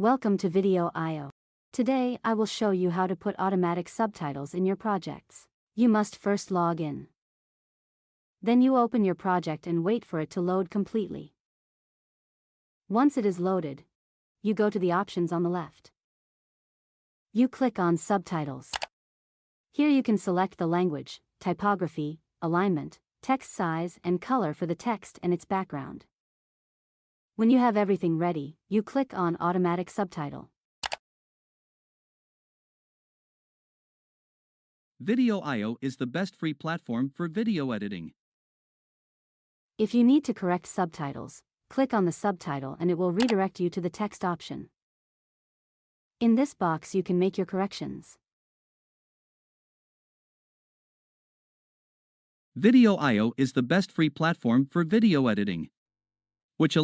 Welcome to Video.io. Today, I will show you how to put automatic subtitles in your projects. You must first log in. Then you open your project and wait for it to load completely. Once it is loaded, you go to the options on the left. You click on Subtitles. Here you can select the language, typography, alignment, text size, and color for the text and its background. When you have everything ready, you click on Automatic Subtitle. Video.io is the best free platform for video editing. If you need to correct subtitles, click on the subtitle and it will redirect you to the text option. In this box you can make your corrections. Video.io is the best free platform for video editing, which